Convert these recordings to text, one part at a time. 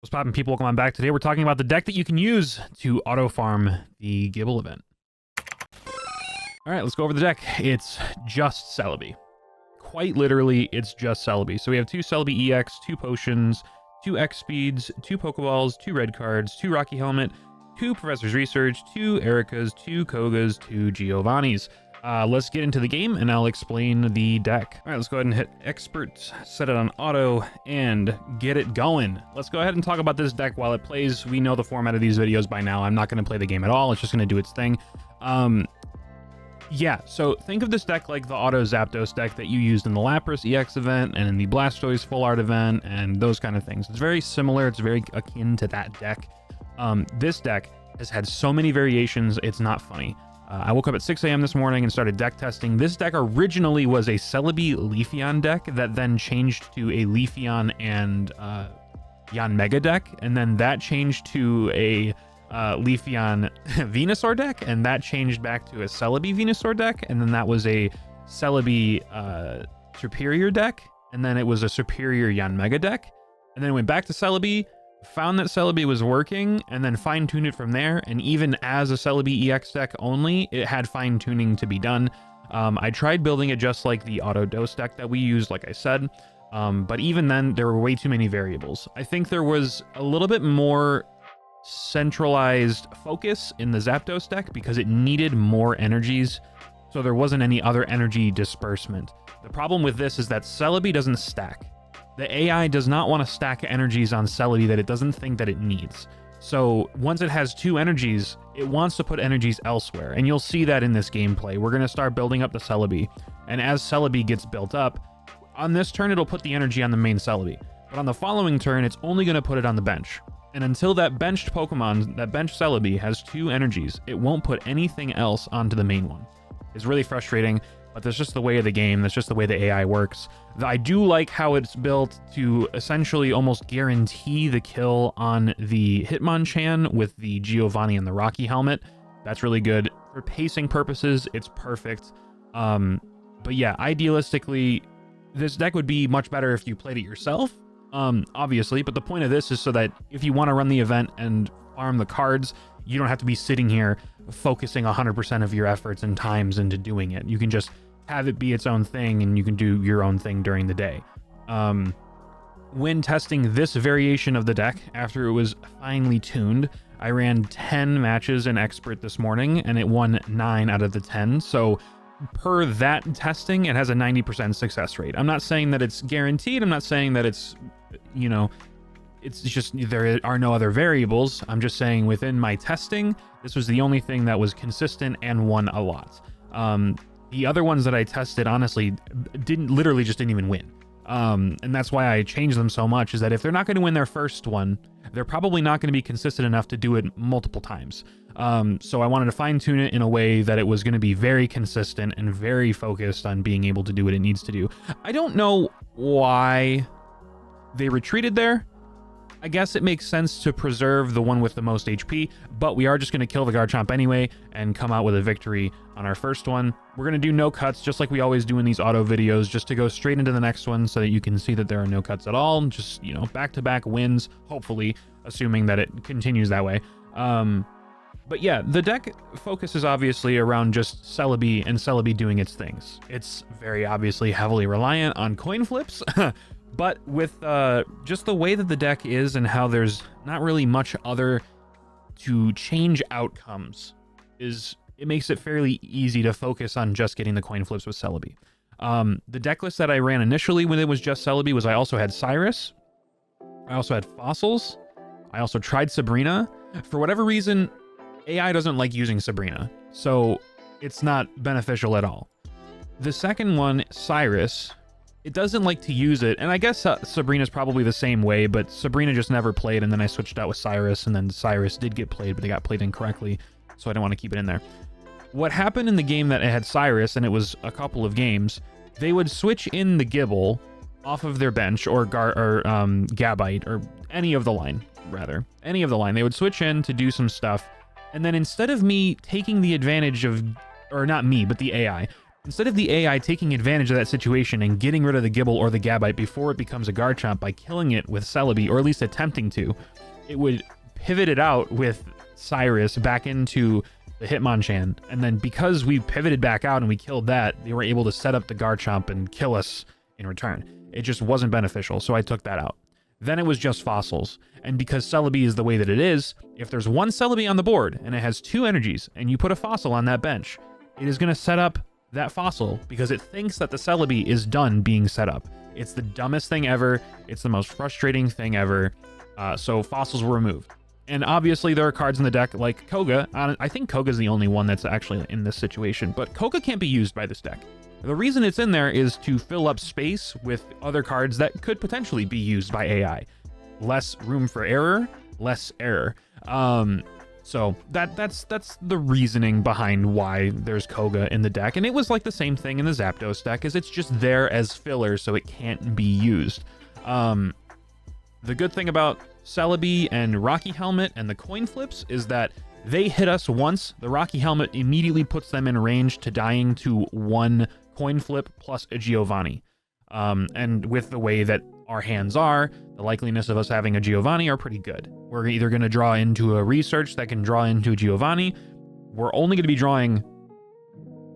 What's poppin', people? Welcome on back. Today we're talking about the deck that you can use to auto farm the Gible event. All right, let's go over the deck. It's just Celebi. Quite literally, it's just Celebi. So we have 2 Celebi EX, 2 potions, 2 X speeds, 2 Pokeballs, 2 red cards, 2 Rocky Helmet, 2 Professor's Research, 2 Ericas, 2 Kogas, 2 Giovannis. Let's get into the game and I'll explain the deck. All right, let's go ahead and hit expert, set it on auto, and get it going. Let's go ahead and talk about this deck while it plays. We know the format of these videos by now. I'm not going to play the game at all. It's just going to do its thing. Yeah, so think of this deck like the Auto Zapdos deck that you used in the Lapras EX event and in the Blastoise Full Art event and those kind of things. It's very similar. It's very akin to that deck. This deck has had so many variations, it's not funny. I woke up at 6 a.m. this morning and started deck testing. This deck originally was a Celebi Leafeon deck that then changed to a Leafeon and Yanmega deck, and then that changed to a Leafeon Venusaur deck, and that changed back to a Celebi Venusaur deck, and then that was a Celebi Superior deck, and then it was a Superior Yanmega deck, and then it went back to Celebi, found that Celebi was working, and then fine-tuned it from there. And even as a Celebi EX deck only, it had fine-tuning to be done. I tried building it just like the Auto Dose deck that we used, like I said, but even then, there were way too many variables. I think there was a little bit more centralized focus in the Zapdos deck because it needed more energies, so there wasn't any other energy disbursement. The problem with this is that Celebi doesn't stack. The AI does not want to stack energies on Celebi that it doesn't think that it needs. So once it has 2 energies, it wants to put energies elsewhere. And you'll see that in this gameplay. We're going to start building up the Celebi. And as Celebi gets built up, on this turn, it'll put the energy on the main Celebi. But on the following turn, it's only going to put it on the bench. And until that benched Pokemon, that benched Celebi, has 2 energies, it won't put anything else onto the main one. It's really frustrating. But that's just the way of the game. That's just the way the AI works. I do like how it's built to essentially almost guarantee the kill on the Hitmonchan with the Giovanni and the Rocky Helmet. That's really good. For pacing purposes, it's perfect. But yeah, idealistically, this deck would be much better if you played it yourself, obviously. But the point of this is so that if you want to run the event and farm the cards, you don't have to be sitting here focusing 100% of your efforts and times into doing it. You can just have it be its own thing and you can do your own thing during the day. When testing this variation of the deck, after it was finely tuned, I ran 10 matches in Expert this morning and it won 9 out of the 10. So per that testing, it has a 90% success rate. I'm not saying that it's guaranteed. I'm not saying that it's, you know, it's just there are no other variables. I'm just saying within my testing, this was the only thing that was consistent and won a lot. The other ones that I tested, honestly, literally just didn't even win. And that's why I changed them so much, is that if they're not going to win their first one, they're probably not going to be consistent enough to do it multiple times. So I wanted to fine tune it in a way that it was going to be very consistent and very focused on being able to do what it needs to do. I don't know why they retreated there. I guess it makes sense to preserve the one with the most HP, but we are just going to kill the Garchomp anyway and come out with a victory on our first one. We're going to do no cuts, just like we always do in these auto videos, just to go straight into the next one so that you can see that there are no cuts at all. Just, you know, back-to-back wins, hopefully, assuming that it continues that way. But yeah, the deck focuses obviously around just Celebi and Celebi doing its things. It's very obviously heavily reliant on coin flips, but with just the way that the deck is and how there's not really much other to change outcomes, it makes it fairly easy to focus on just getting the coin flips with Celebi. The deck list that I ran initially when it was just Celebi was I also had Cyrus, I also had Fossils, I also tried Sabrina. For whatever reason, AI doesn't like using Sabrina, so it's not beneficial at all. The second one, Cyrus, it doesn't like to use it, and I guess Sabrina's probably the same way, but Sabrina just never played, and then I switched out with Cyrus, and then Cyrus did get played, but they got played incorrectly, so I didn't want to keep it in there. What happened in the game that it had Cyrus, and it was a couple of games, they would switch in the Gible off of their bench, or Gabite, or any of the line, rather. Any of the line. They would switch in to do some stuff, and then instead of me taking the advantage of, or not me, but the AI, Instead of the AI taking advantage of that situation and getting rid of the Gible or the Gabite before it becomes a Garchomp by killing it with Celebi, or at least attempting to, it would pivot it out with Cyrus back into the Hitmonchan. And then because we pivoted back out and we killed that, they were able to set up the Garchomp and kill us in return. It just wasn't beneficial, so I took that out. Then it was just fossils. And because Celebi is the way that it is, if there's one Celebi on the board and it has 2 energies and you put a fossil on that bench, it is going to set up that fossil because it thinks that the Celebi is done being set up. It's the dumbest thing ever. It's the most frustrating thing ever. So fossils were removed. And obviously there are cards in the deck like Koga. I think Koga's the only one that's actually in this situation, but Koga can't be used by this deck. The reason it's in there is to fill up space with other cards that could potentially be used by AI. Less room for error, less error. So that's the reasoning behind why there's Koga in the deck. And it was like the same thing in the Zapdos deck, is it's just there as filler so it can't be used. The good thing about Celebi and Rocky Helmet and the coin flips is that they hit us once. The Rocky Helmet immediately puts them in range to dying to 1 coin flip plus a Giovanni. And with the way that our hands are, the likeliness of us having a Giovanni are pretty good. We're either going to draw into a research that can draw into a Giovanni. We're only going to be drawing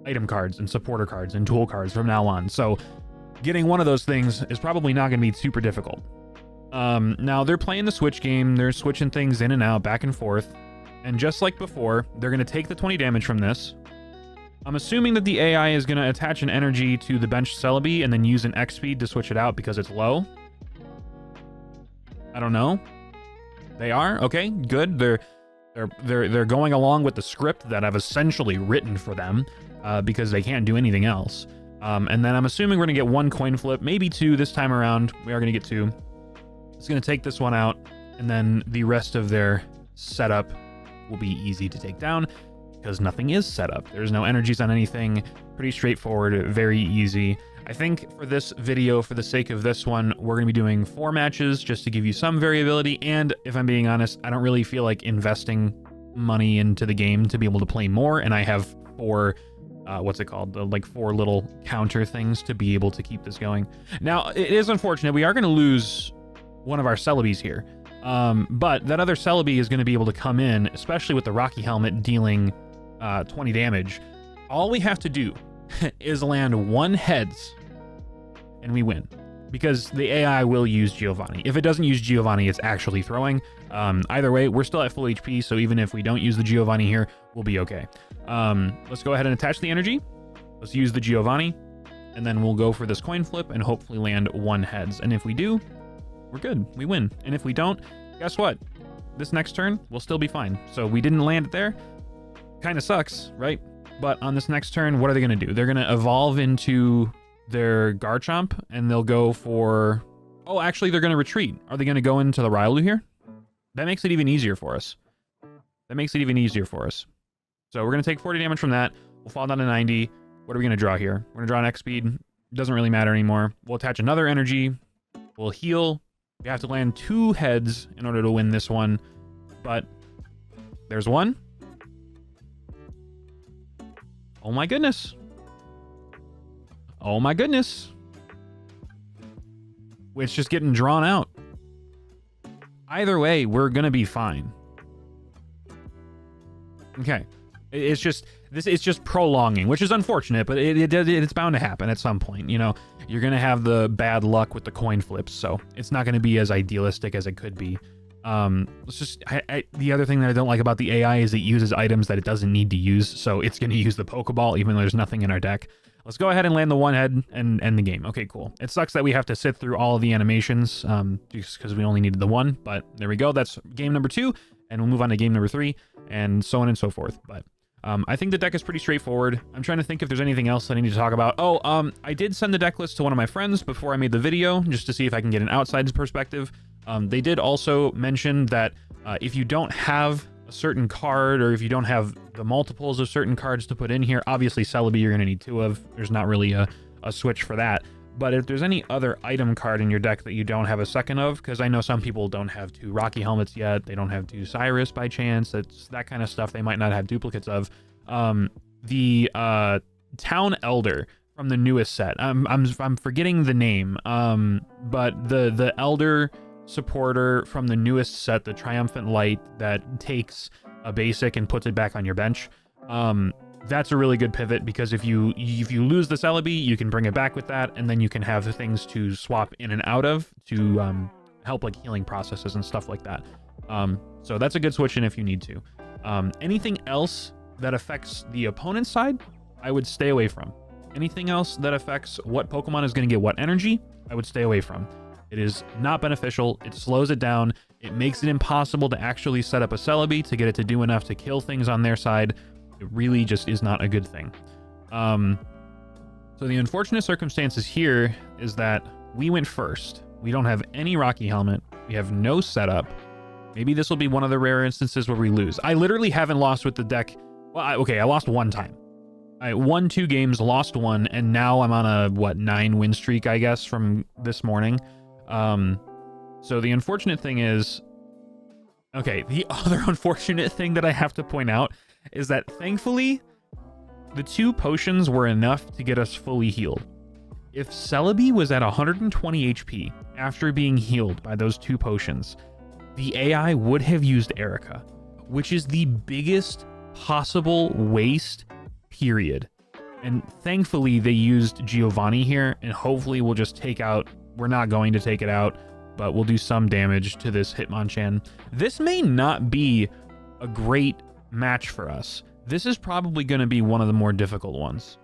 item cards and supporter cards and tool cards from now on. So getting one of those things is probably not going to be super difficult. Now they're playing the switch game. They're switching things in and out, back and forth. And just like before, they're going to take the 20 damage from this. I'm assuming that the AI is going to attach an energy to the bench Celebi and then use an X speed to switch it out because it's low. I don't know. They are? Okay, good. They're going along with the script that I've essentially written for them because they can't do anything else. And then I'm assuming we're going to get 1 coin flip, maybe 2 this time around. We are going to get 2. It's going to take this one out, and then the rest of their setup will be easy to take down because nothing is set up. There's no energies on anything. Pretty straightforward, very easy. I think for this video, for the sake of this one, we're going to be doing 4 matches just to give you some variability. And if I'm being honest, I don't really feel like investing money into the game to be able to play more. And I have 4, what's it called? Like 4 little counter things to be able to keep this going. Now, it is unfortunate. We are going to lose one of our Celebis here. But that other Celebi is going to be able to come in, especially with the Rocky Helmet dealing 20 damage. All we have to do is land 1 heads and we win, because the AI will use Giovanni. If it doesn't use Giovanni, it's actually throwing. Either way, we're still at full HP, so even if we don't use the Giovanni here, we'll be okay. Let's go ahead and attach the energy. Let's use the Giovanni, and then we'll go for this coin flip and hopefully land 1 heads. And if we do, we're good. We win. And if we don't, guess what? This next turn, we'll still be fine. So we didn't land it there. Kind of sucks, right? But on this next turn, what are they going to do? They're going to evolve into their Garchomp, and they'll go for... Oh, actually, they're going to retreat. Are they going to go into the Riolu here? That makes it even easier for us. So we're going to take 40 damage from that. We'll fall down to 90. What are we going to draw here? We're going to draw an X speed. Doesn't really matter anymore. We'll attach another energy. We'll heal. We have to land 2 heads in order to win this one. But there's 1. Oh my goodness. Oh my goodness. It's just getting drawn out. Either way, we're going to be fine. Okay. It's just prolonging, which is unfortunate, but it's bound to happen at some point. You know, you're going to have the bad luck with the coin flips, so it's not going to be as idealistic as it could be. Let's just, the other thing that I don't like about the AI is it uses items that it doesn't need to use, so it's going to use the Pokeball even though there's nothing in our deck. Let's go ahead and land the 1 head and end the game. Okay, cool. It sucks that we have to sit through all of the animations, just because we only needed the 1, but there we go. That's game number 2, and we'll move on to game number 3, and so on and so forth. But I think the deck is pretty straightforward. I'm trying to think if there's anything else that I need to talk about. Oh, I did send the deck list to one of my friends before I made the video, just to see if I can get an outside perspective. They did also mention that if you don't have a certain card, or if you don't have the multiples of certain cards to put in here, obviously Celebi you're going to need 2 of. There's not really a switch for that. But if there's any other item card in your deck that you don't have a second of, because I know some people don't have 2 Rocky Helmets yet, they don't have 2 Cyrus by chance, that's that kind of stuff they might not have duplicates of. The Town Elder from the newest set. I'm forgetting the name. But the Elder supporter from the newest set, the Triumphant Light that takes a basic and puts it back on your bench. That's a really good pivot, because if you lose the Celebi, you can bring it back with that, and then you can have the things to swap in and out of to help like healing processes and stuff like that. So that's a good switch in if you need to. Anything else that affects the opponent's side, I would stay away from. Anything else that affects what Pokemon is going to get what energy, I would stay away from. It is not beneficial. It slows it down. It makes it impossible to actually set up a Celebi to get it to do enough to kill things on their side. It really just is not a good thing. So the unfortunate circumstances here is that we went first. We don't have any Rocky Helmet. We have no setup. Maybe this will be one of the rare instances where we lose. I literally haven't lost with the deck. Well, I lost one time. I won 2 games, lost 1, and now I'm on a, 9-win streak, I guess, from this morning. So the unfortunate thing is... Okay, the other unfortunate thing that I have to point out is that, thankfully, the 2 potions were enough to get us fully healed. If Celebi was at 120 HP after being healed by those 2 potions, the AI would have used Erica, which is the biggest possible waste, period. And thankfully, they used Giovanni here, and hopefully we'll just take out... We're not going to take it out, but we'll do some damage to this Hitmonchan. This may not be a great match for us. This is probably going to be one of the more difficult ones.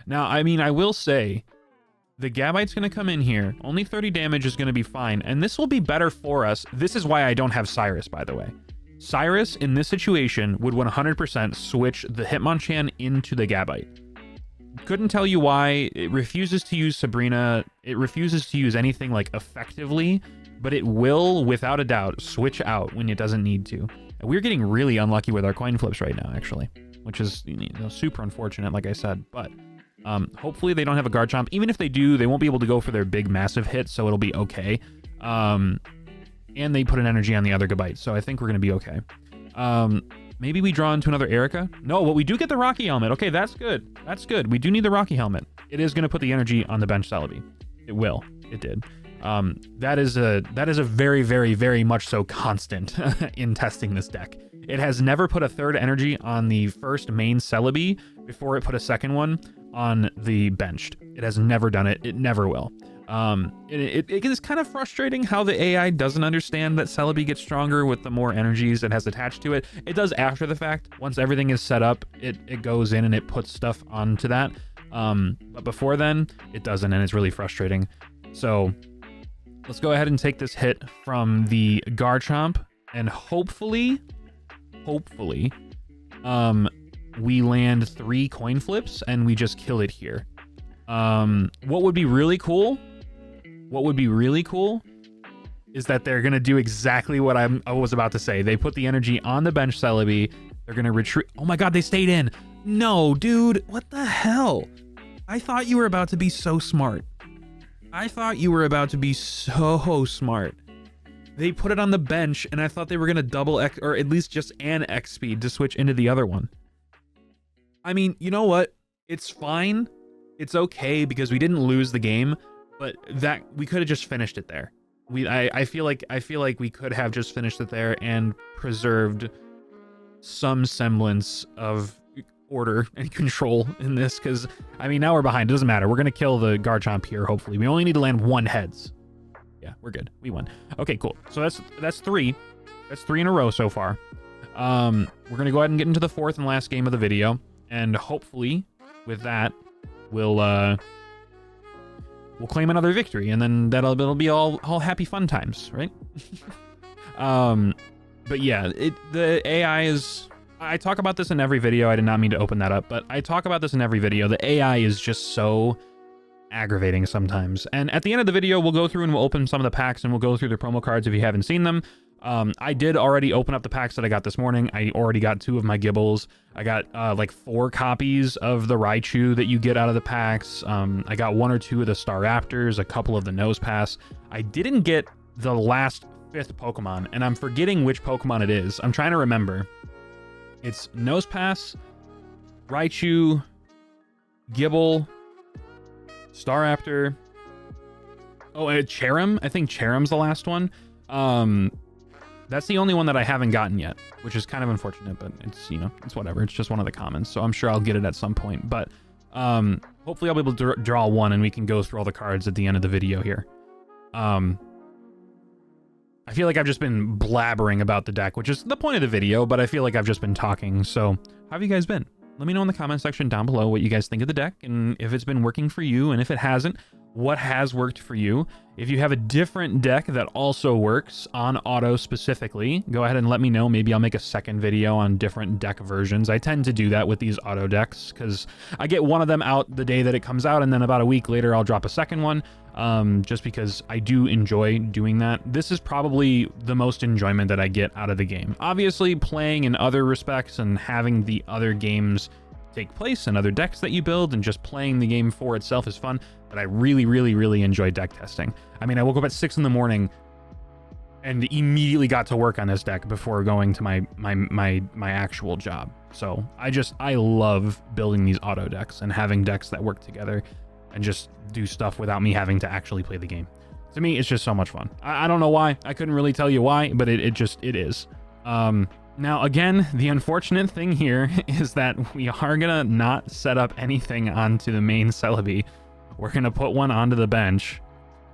Now, I mean, I will say, the Gabite's going to come in here. Only 30 damage is going to be fine, and this will be better for us. This is why I don't have Cyrus, by the way. Cyrus, in this situation, would 100% switch the Hitmonchan into the Gabite. Couldn't tell you why. It refuses to use Sabrina. It refuses to use anything like effectively, but it will, without a doubt, switch out when it doesn't need to. And we're getting really unlucky with our coin flips right now, actually, which is super unfortunate, like I said. But hopefully they don't have a Garchomp. Even if they do, they won't be able to go for their big, massive hit, so it'll be okay. And they put an energy on the other Gabite, so I think we're going to be okay. Maybe we draw into another Erica? No, but we do get the Rocky Helmet. Okay, that's good. That's good. We do need the Rocky Helmet. It is going to put the energy on the bench Celebi. It will. It did. That is a very, very, very much so constant in testing this deck. It has never put a third energy on the first main Celebi before it put a second one on the benched. It has never done it. It never will. It is kind of frustrating how the AI doesn't understand that Celebi gets stronger with the more energies it has attached to it. It does after the fact. Once everything is set up, it goes in and it puts stuff onto that. But before then, it doesn't, and it's really frustrating. So let's go ahead and take this hit from the Garchomp, and hopefully, we land 3 coin flips and we just kill it here. What would be really cool is that they're going to do exactly what I was about to say. They put the energy on the bench Celebi. They're going to retreat. Oh my God, they stayed in. No, dude, what the hell? I thought you were about to be so smart. They put it on the bench, and I thought they were going to double X, or at least just an X speed to switch into the other one. I mean, you know what? It's fine. It's okay because we didn't lose the game, but that we could have just finished it there. I feel like we could have just finished it there and preserved some semblance of order and control in this, because I mean, now we're behind. It doesn't matter. We're gonna kill the Garchomp here. Hopefully, we only need to land 1 heads. Yeah, we're good. We won. Okay, cool. So that's 3. That's 3 in a row so far. We're gonna go ahead and get into the 4th and last game of the video, and hopefully, with that, we'll claim another victory, and then it'll be all happy fun times, right? But yeah, the AI is... I talk about this in every video. I did not mean to open that up, but I talk about this in every video. The AI is just so aggravating sometimes. And at the end of the video, we'll go through and we'll open some of the packs, and we'll go through the promo cards if you haven't seen them. I did already open up the packs that I got this morning. I already got 2 of my Gibles. I got like 4 copies of the Raichu that you get out of the packs. I got 1 or 2 of the Staraptors, a couple of the Nosepass. I didn't get the last 5th Pokemon, and I'm forgetting which Pokemon it is. I'm trying to remember. It's Nosepass, Raichu, Gible, Staraptor. Oh, and Cherim. I think Cherim's the last one. That's the only one that I haven't gotten yet, which is kind of unfortunate, but it's, you know, it's whatever. It's just one of the commons, so I'm sure I'll get it at some point. But hopefully I'll be able to draw one and we can go through all the cards at the end of the video here. I feel like I've just been blabbering about the deck, which is the point of the video, but I feel like I've just been talking. So how have you guys been? Let me know in the comment section down below what you guys think of the deck and if it's been working for you, and if it hasn't, what has worked for you. If you have a different deck that also works on auto specifically, go ahead and let me know. Maybe I'll make a second video on different deck versions. I tend to do that with these auto decks because I get one of them out the day that it comes out, and then about a week later I'll drop a second one, just because I do enjoy doing that. This is probably the most enjoyment that I get out of the game. Obviously, playing in other respects and having the other games take place and other decks that you build and just playing the game for itself is fun, but I really enjoy deck testing. I mean, I woke up at 6 in the morning and immediately got to work on this deck before going to my actual job. So I love building these auto decks and having decks that work together and just do stuff without me having to actually play the game. To me, it's just so much fun. I don't know why. I couldn't really tell you why, but it is. Now, again, the unfortunate thing here is that we are gonna not set up anything onto the main Celebi. We're gonna put one onto the bench,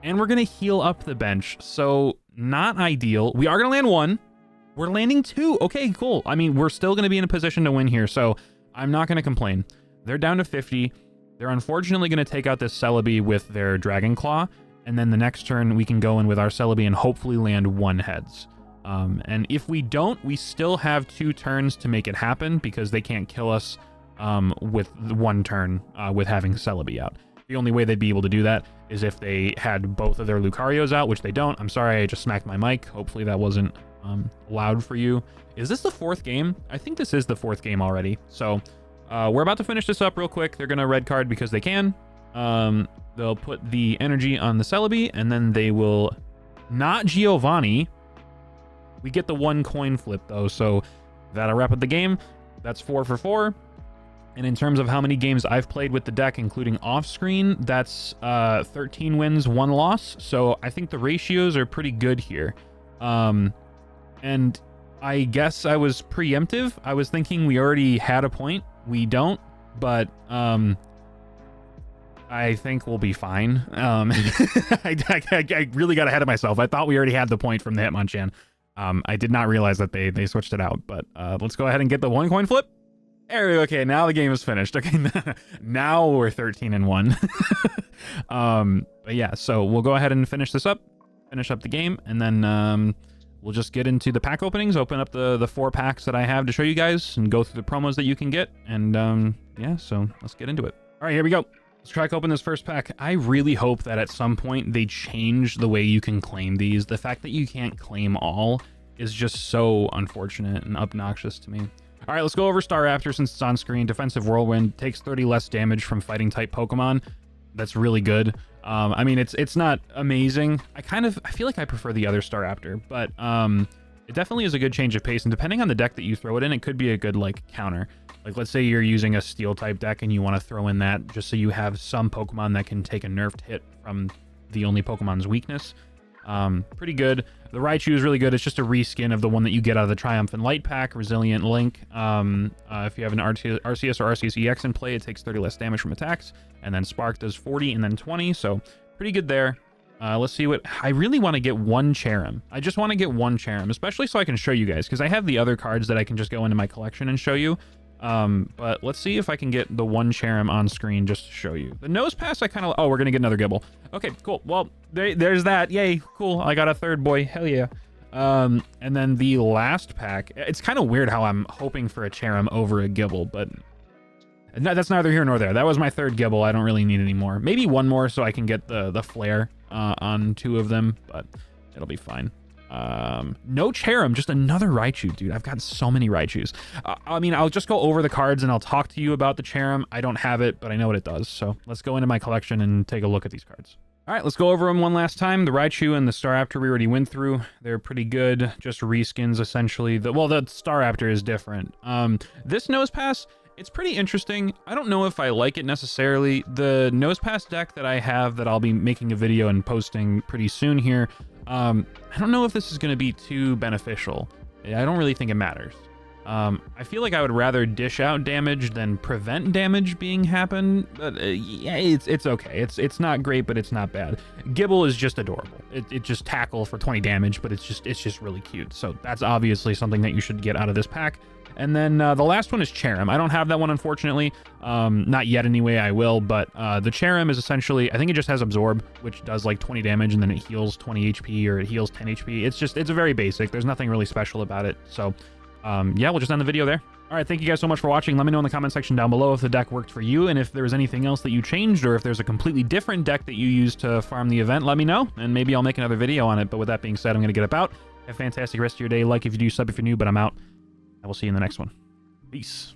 and we're gonna heal up the bench. So, not ideal. We are gonna land one. We're landing two. Okay, cool. I mean, we're still gonna be in a position to win here, so I'm not gonna complain. They're down to 50. They're unfortunately gonna take out this Celebi with their Dragon Claw, and then the next turn we can go in with our Celebi and hopefully land one heads. And if we don't, we still have 2 turns to make it happen because they can't kill us with one turn with having Celebi out. The only way they'd be able to do that is if they had both of their Lucarios out, which they don't. I'm sorry, I just smacked my mic. Hopefully that wasn't loud for you. Is this the 4th game? I think this is the 4th game already. So we're about to finish this up real quick. They're going to red card because they can. They'll put the energy on the Celebi, and then they will not Giovanni. We get the 1 coin flip, though, so that'll wrap up the game. That's 4 for 4. And in terms of how many games I've played with the deck, including off-screen, that's 13 wins, 1 loss. So I think the ratios are pretty good here. And I guess I was preemptive. I was thinking we already had a point. We don't, but I think we'll be fine. I really got ahead of myself. I thought we already had the point from the Hitmonchan. I did not realize that they switched it out, but let's go ahead and get the 1 coin flip. There we go. Okay, now the game is finished. Okay, now we're 13-1. But yeah, so we'll go ahead and finish this up, finish up the game, and then we'll just get into the pack openings, open up the 4 packs that I have to show you guys, and go through the promos that you can get. And yeah, so let's get into it. All right, here we go. Let's crack open this first pack. I really hope that at some point they change the way you can claim these. The fact that you can't claim all is just so unfortunate and obnoxious to me. All right, let's go over Staraptor since it's on screen. Defensive Whirlwind takes 30 less damage from fighting type Pokemon. That's really good. I mean, it's not amazing. I feel like I prefer the other Staraptor, but it definitely is a good change of pace. And depending on the deck that you throw it in, it could be a good like counter. Like, let's say you're using a Steel type deck and you want to throw in that just so you have some Pokemon that can take a nerfed hit from the only Pokemon's weakness. Pretty good. The Raichu is really good. It's just a reskin of the one that you get out of the Triumphant Light pack, Resilient Link. If you have an RCS or RCS EX in play, it takes 30 less damage from attacks. And then Spark does 40 and then 20, so pretty good there. Let's see what... I really want to get 1 Cherim. I just want to get 1 Cherim, especially so I can show you guys, because I have the other cards that I can just go into my collection and show you. But let's see if I can get the 1 Cherim on screen just to show you. The Nose Pass, I kind of... Oh, we're going to get another Gible. Okay, cool. Well, there's that. Yay, cool. I got a 3rd boy. Hell yeah. And then the last pack... It's kind of weird how I'm hoping for a Cherim over a Gible, but... No, that's neither here nor there. That was my 3rd Gible. I don't really need any more. Maybe 1 more so I can get the Flare on 2 of them, but it'll be fine. No Cherim, just another Raichu, dude. I've got so many Raichus. I mean, I'll just go over the cards and I'll talk to you about the Cherim. I don't have it, but I know what it does. So let's go into my collection and take a look at these cards. All right, let's go over them one last time. The Raichu and the Staraptor we already went through. They're pretty good. Just reskins, essentially. Well, the Staraptor is different. This Nose Pass, It's pretty interesting. I don't know if I like it necessarily. The Nosepass deck that I have that I'll be making a video and posting pretty soon here, I don't know if this is going to be too beneficial. I don't really think it matters. I feel like I would rather dish out damage than prevent damage being happen, but yeah, it's okay. It's not great, but it's not bad. Gible is just adorable. It just tackle for 20 damage, but it's just really cute. So that's obviously something that you should get out of this pack. And then the last one is Cherrim. I don't have that one, unfortunately. Not yet anyway, I will, but the Cherrim is essentially, I think it just has Absorb, which does like 20 damage, and then it heals 20 HP, or it heals 10 HP. It's a very basic. There's nothing really special about it. So yeah, we'll just end the video there. All right, thank you guys so much for watching. Let me know in the comment section down below if the deck worked for you, and if there was anything else that you changed, or if there's a completely different deck that you used to farm the event, let me know, and maybe I'll make another video on it. But with that being said, I'm going to get up out. Have a fantastic rest of your day. Like if you do, sub if you're new, but I'm out. I will see you in the next one. Peace.